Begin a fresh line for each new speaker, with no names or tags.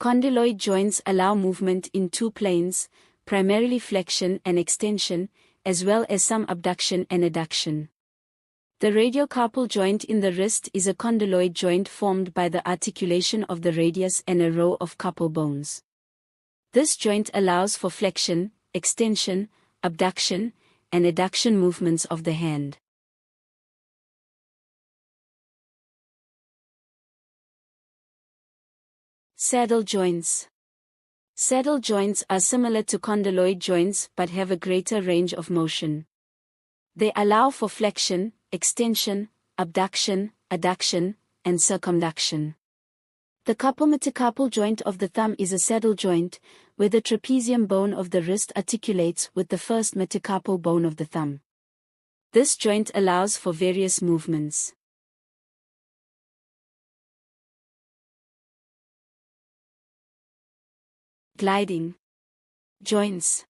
Condyloid joints allow movement in two planes, primarily flexion and extension, as well as some abduction and adduction. The radiocarpal joint in the wrist is a condyloid joint formed by the articulation of the radius and a row of carpal bones. This joint allows for flexion, extension, abduction, and adduction movements of the hand. Saddle joints. Saddle joints are similar to condyloid joints but have a greater range of motion. They allow for flexion, extension, abduction, adduction, and circumduction. The carpometacarpal joint of the thumb is a saddle joint, where the trapezium bone of the wrist articulates with the first metacarpal bone of the thumb. This joint allows for various movements. Gliding joints.